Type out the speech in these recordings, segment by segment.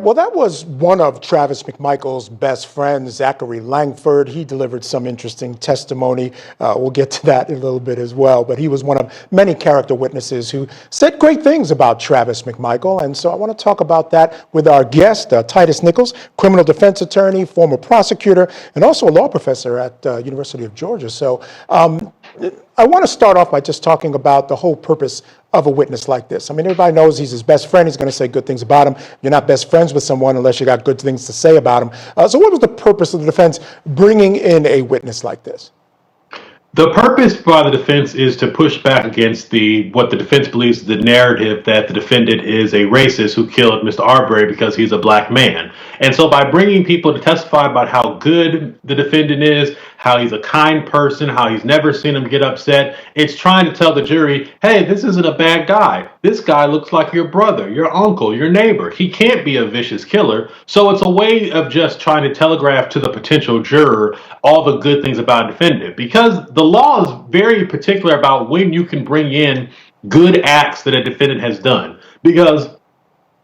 Well, that was one of Travis McMichael's best friends, Zackary Langford. He delivered some interesting testimony. We'll get to that in a little bit as well. But he was one of many character witnesses who said great things about Travis McMichael. And so I want to talk about that with our guest, Titus Nichols, criminal defense attorney, former prosecutor, and also a law professor at University of Georgia. So I want to start off by just talking about the whole purpose of a witness like this. I mean, everybody knows he's his best friend. He's going to say good things about him. You're not best friends with someone unless you got good things to say about him. So what was the purpose of the defense bringing in a witness like this? The purpose by the defense is to push back against what the defense believes is the narrative that the defendant is a racist who killed Mr. Arbery because he's a black man. And so by bringing people to testify about how good the defendant is, how he's a kind person, how he's never seen him get upset, it's trying to tell the jury, hey, this isn't a bad guy. This guy looks like your brother, your uncle, your neighbor. He can't be a vicious killer. So it's a way of just trying to telegraph to the potential juror all the good things about a defendant, because the law is very particular about when you can bring in good acts that a defendant has done, because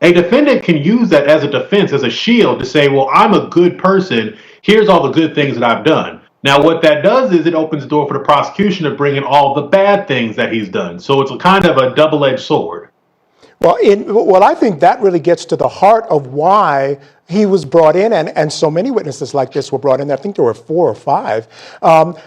a defendant can use that as a defense, as a shield to say, well, I'm a good person. Here's all the good things that I've done. Now, what that does is it opens the door for the prosecution to bring in all the bad things that he's done. So it's a kind of a double-edged sword. Well, I think that really gets to the heart of why he was brought in, and so many witnesses like this were brought in. I think there were 4 or 5,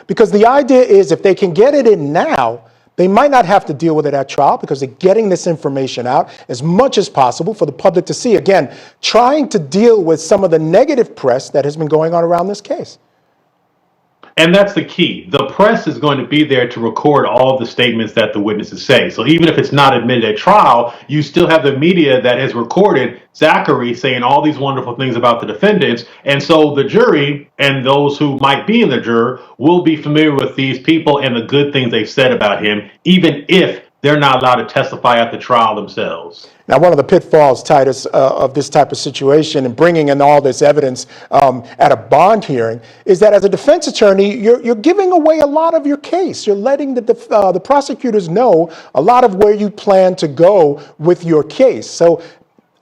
because the idea is if they can get it in now, they might not have to deal with it at trial because they're getting this information out as much as possible for the public to see. Again, trying to deal with some of the negative press that has been going on around this case. And that's the key. The press is going to be there to record all of the statements that the witnesses say. So even if it's not admitted at trial, you still have the media that has recorded Zackary saying all these wonderful things about the defendants. And so the jury and those who might be in the juror will be familiar with these people and the good things they've said about him, even if they're not allowed to testify at the trial themselves. Now, one of the pitfalls, Titus, of this type of situation and bringing in all this evidence at a bond hearing is that as a defense attorney, you're giving away a lot of your case. You're letting the prosecutors know a lot of where you plan to go with your case. So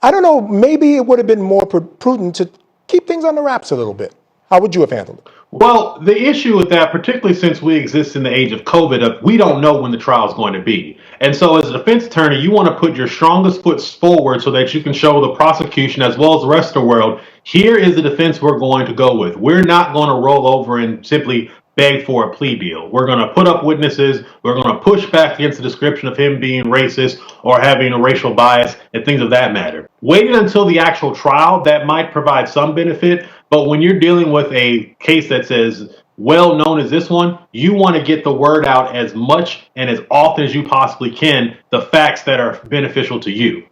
I don't know, maybe it would have been more prudent to keep things under wraps a little bit. How would you have handled it? Well, the issue with that, particularly since we exist in the age of COVID, we don't know when the trial is going to be. And so as a defense attorney, you want to put your strongest foot forward so that you can show the prosecution as well as the rest of the world, here is the defense we're going to go with. We're not going to roll over and simply beg for a plea deal. We're going to put up witnesses. We're going to push back against the description of him being racist or having a racial bias and things of that matter. Waiting until the actual trial, that might provide some benefit. But when you're dealing with a case that's as well known as this one, you want to get the word out as much and as often as you possibly can, the facts that are beneficial to you.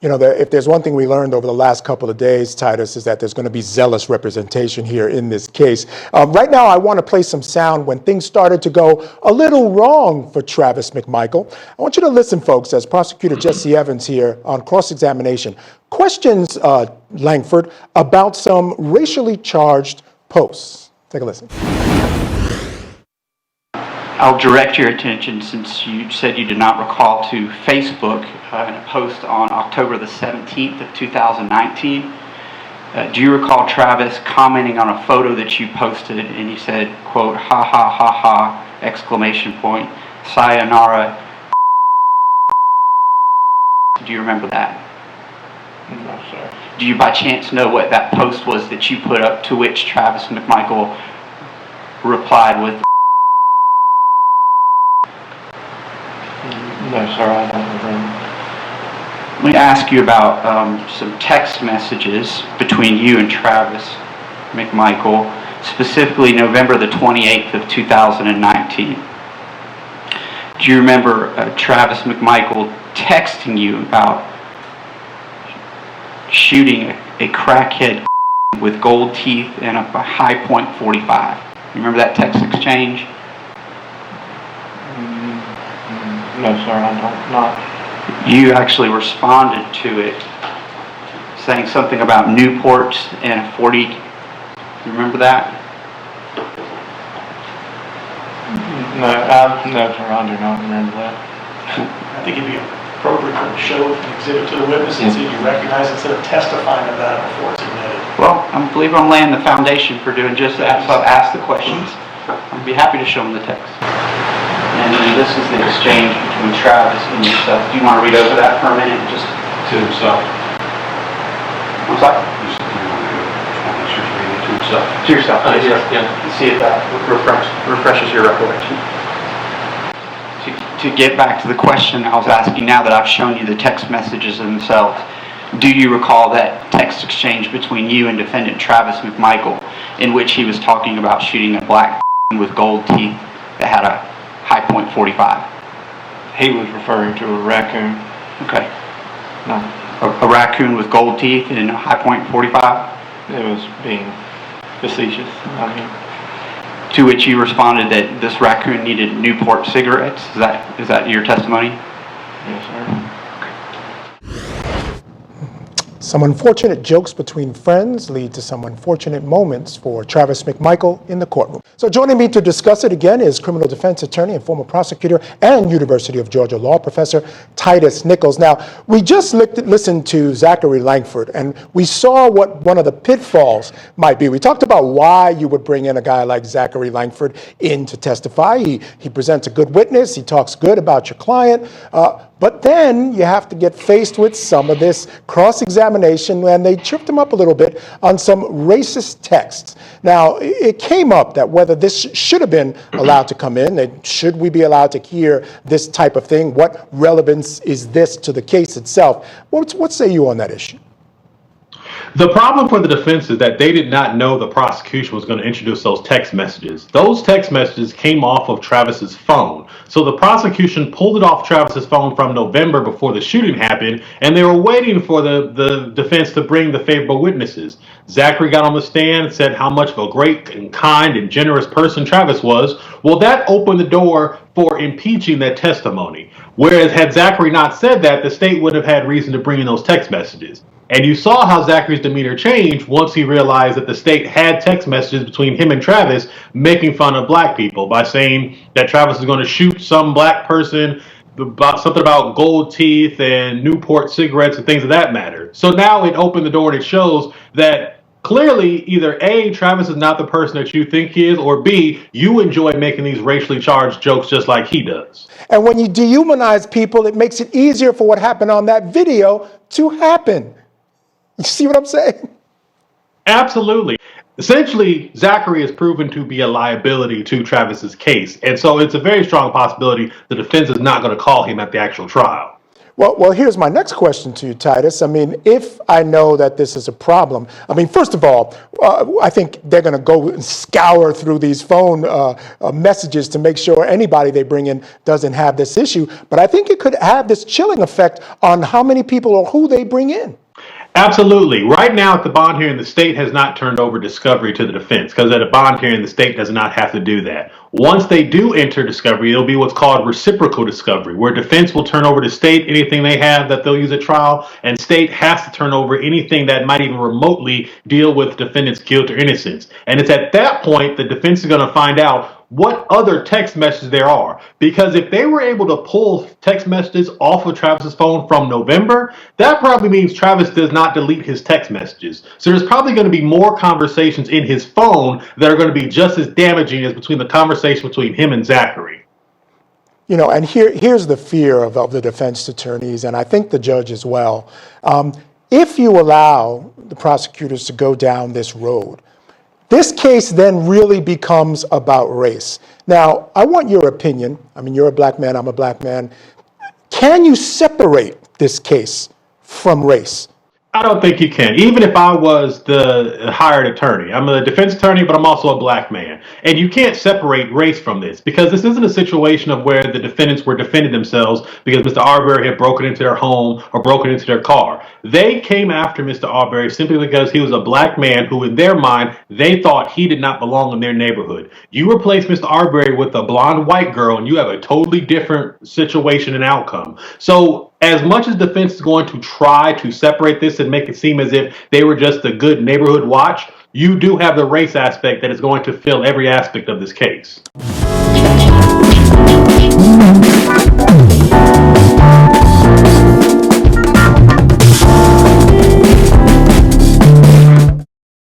You know, if there's one thing we learned over the last couple of days, Titus, is that there's going to be zealous representation here in this case. Right now, I want to play some sound when things started to go a little wrong for Travis McMichael. I want you to listen, folks, as Prosecutor Jesse Evans here on cross-examination questions Langford about some racially charged posts. Take a listen. I'll direct your attention, since you said you did not recall, to Facebook in a post on October the 17th of 2019. Do you recall Travis commenting on a photo that you posted and you said, quote, ha ha ha ha, exclamation point, sayonara? Do you remember that? No, sir. Do you by chance know what that post was that you put up, to which Travis McMichael replied with? No, sir, I don't remember. Let me ask you about some text messages between you and Travis McMichael, specifically November the 28th of 2019. Do you remember Travis McMichael texting you about shooting a crackhead with gold teeth and a high point 45? You remember that text exchange? No, sir, I don't. Not. You actually responded to it saying something about Newports and a 40. You remember that? No, sir, I do not remember that. I think if you appropriate for him to show an exhibit to the witnesses that you recognize instead of testifying to that before it's admitted? Well, I believe I'm laying the foundation for doing just that, so I've asked the questions. I'd be happy to show them the text. And then this is the exchange between Travis and yourself. Do you want to read over that for a minute? Just To himself. I'm sorry? Just reading it to himself. To yourself. Yeah. See if that refreshes your recollection. To get back to the question I was asking now that I've shown you the text messages themselves, do you recall that text exchange between you and defendant Travis McMichael in which he was talking about shooting a black with gold teeth that had a high point 45? He was referring to a raccoon. Okay. No, A raccoon with gold teeth and a high point 45? it was being facetious. I mean, To which you responded that this raccoon needed Newport cigarettes. Is that your testimony? yes, sir. Some unfortunate jokes between friends lead to some unfortunate moments for Travis McMichael in the courtroom. So joining me to discuss it again is criminal defense attorney and former prosecutor and University of Georgia law professor Titus Nichols. Now, we just listened to Zackary Langford, and we saw what one of the pitfalls might be. We talked about why you would bring in a guy like Zackary Langford in to testify. He presents a good witness. He talks good about your client. But then you have to get faced with some of this cross-examination, and they tripped him up a little bit on some racist texts. Now, it came up that whether this should have been allowed to come in, that should we be allowed to hear this type of thing? What relevance is this to the case itself? What say you on that issue? The problem for the defense is that they did not know the prosecution was going to introduce those text messages. Those text messages came off of Travis's phone. So the prosecution pulled it off Travis's phone from November before the shooting happened, and they were waiting for the defense to bring the favorable witnesses. Zackary got on the stand and said how much of a great and kind and generous person Travis was. Well, that opened the door for impeaching that testimony. Whereas had Zackary not said that, the state would have had reason to bring in those text messages. And you saw how Zackary's demeanor changed once he realized that the state had text messages between him and Travis making fun of black people by saying that Travis is going to shoot some black person, about something about gold teeth and Newport cigarettes and things of that matter. So now it opened the door and it shows that clearly either A, Travis is not the person that you think he is, or B, you enjoy making these racially charged jokes just like he does. And when you dehumanize people, it makes it easier for what happened on that video to happen. You see what I'm saying? Absolutely. Essentially, Zackary is proven to be a liability to Travis's case. And so it's a very strong possibility the defense is not going to call him at the actual trial. Well, here's my next question to you, Titus. I mean, if I know that this is a problem, I mean, first of all, I think they're going to go and scour through these phone messages to make sure anybody they bring in doesn't have this issue. But I think it could have this chilling effect on how many people or who they bring in. Absolutely. Right now at the bond hearing, the state has not turned over discovery to the defense because at a bond hearing, the state does not have to do that. Once they do enter discovery, it'll be what's called reciprocal discovery, where defense will turn over to state anything they have that they'll use at trial, and state has to turn over anything that might even remotely deal with defendant's guilt or innocence. And it's at that point the defense is going to find out what other text messages there are. Because if they were able to pull text messages off of Travis's phone from November, that probably means Travis does not delete his text messages. So there's probably going to be more conversations in his phone that are going to be just as damaging as between the conversation between him and Zackary. You know, and here's the fear of the defense attorneys, and I think the judge as well. If you allow the prosecutors to go down this road, this case then really becomes about race. Now, I want your opinion. I mean, you're a black man, I'm a black man. Can you separate this case from race? I don't think you can. Even if I was the hired attorney, I'm a defense attorney, but I'm also a black man. And you can't separate race from this because this isn't a situation of where the defendants were defending themselves because Mr. Arbery had broken into their home or broken into their car. They came after Mr. Arbery simply because he was a black man who, in their mind, they thought he did not belong in their neighborhood. You replace Mr. Arbery with a blonde white girl and you have a totally different situation and outcome. So as much as defense is going to try to separate this and make it seem as if they were just a good neighborhood watch, you do have the race aspect that is going to fill every aspect of this case.